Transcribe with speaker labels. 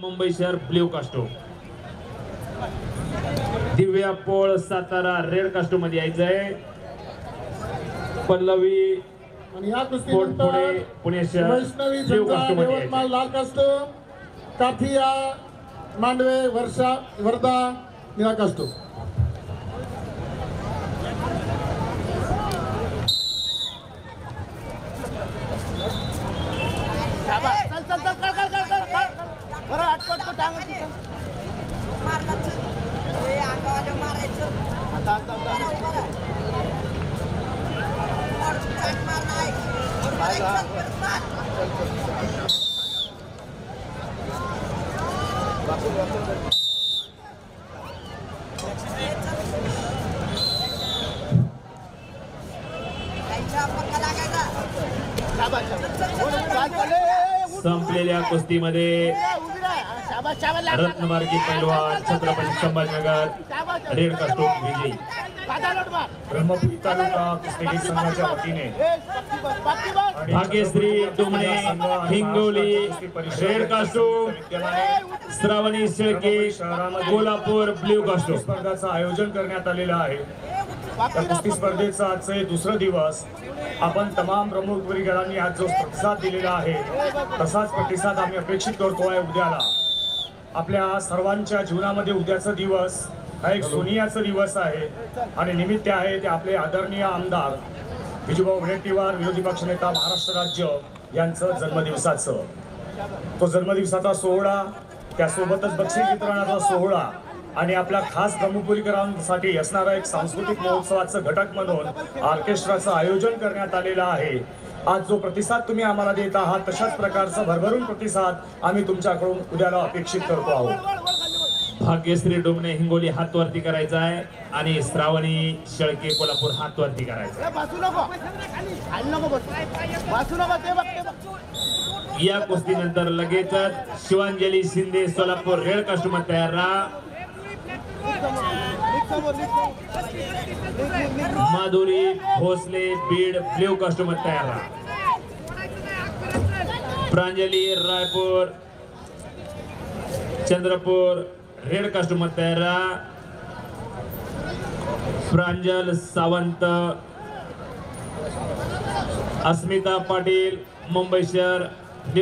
Speaker 1: मुंबई शहर blue costume, दिव्या पोळ Satara red costume मध्ये यायचंय। पल्लवी
Speaker 2: आणि या कुस्तीनंतर
Speaker 1: पुणे शहर
Speaker 2: वैष्णवी
Speaker 1: ब्ल्यू कास्टूम मध्ये
Speaker 2: यवतमाळ लाल कास्टूम, काठिया मांडवे वर्षा वर्धा निळा कास्टूम।
Speaker 1: संपलेल्या कुस्तीमध्ये रत्नमार्गी पैलवान छत्रपती संभाजीनगर रेड कास्टूम विजयी।
Speaker 3: ब्रह्मपुरी तालुका कुस्ती संघाच्या वतीने
Speaker 1: भाग्यश्री डोमणे हिंगोली रेड कास्टूम, श्रावणी शेळके कोल्हापूर ब्ल्यू कास्टूम
Speaker 3: स्पर्धाचं आयोजन करण्यात आलेलं आहे। त्या कुस्ती स्पर्धेचा आजचे दुसरा दिवस आपण तमाम प्रमुख वर्गांनी आज जो प्रतिसाद दिलेला आहे तसाच प्रतिसाद आम्ही अपेक्षित करतोय उद्याला। आपल्या सर्वांच्या जीवनामध्ये उद्याचा दिवस हा एक सोनियाचा दिवस आहे आणि निमित्त आहे ते आपले आदरणीय आमदार विजूभाऊ वडेट्टीवार विरोधी पक्षनेता महाराष्ट्र राज्य यांचं जन्मदिवसाचं तो जन्मदिवसाचा सोहळा, त्यासोबतच बक्षीस वितरणाचा सोहळा आणि आपल्या खास ब्रह्मपुरीकरांसाठी असणारा एक सांस्कृतिक महोत्सवाचं घटक म्हणून ऑर्केस्ट्राचं आयोजन करण्यात आलेलं आहे। आज जो प्रतिसाद तुम्ही आम्हाला देत आहात तशाच प्रकारचा भरभरून प्रतिसाद आम्ही तुमच्याकडून उद्याला अपेक्षित करतो आहोत।
Speaker 1: भाग्यश्री डोमणे हिंगोली हात वरती करायचा आहे आणि श्रावणी शेळके कोल्हापूर हात वरती करायचा आहे। या कुस्तीनंतर लगेचच शिवांजली शिंदे सोलापूर रेड कास्टूम तयार राहा। माधुरी भोसले बीड ब्ल्यू कास्टूम तयार राहा। प्रांजली रायपूर चंद्रपूर रेड कास्टूम तयार राहा। प्रांजल सावंत अस्मिता पाटील मुंबई शहर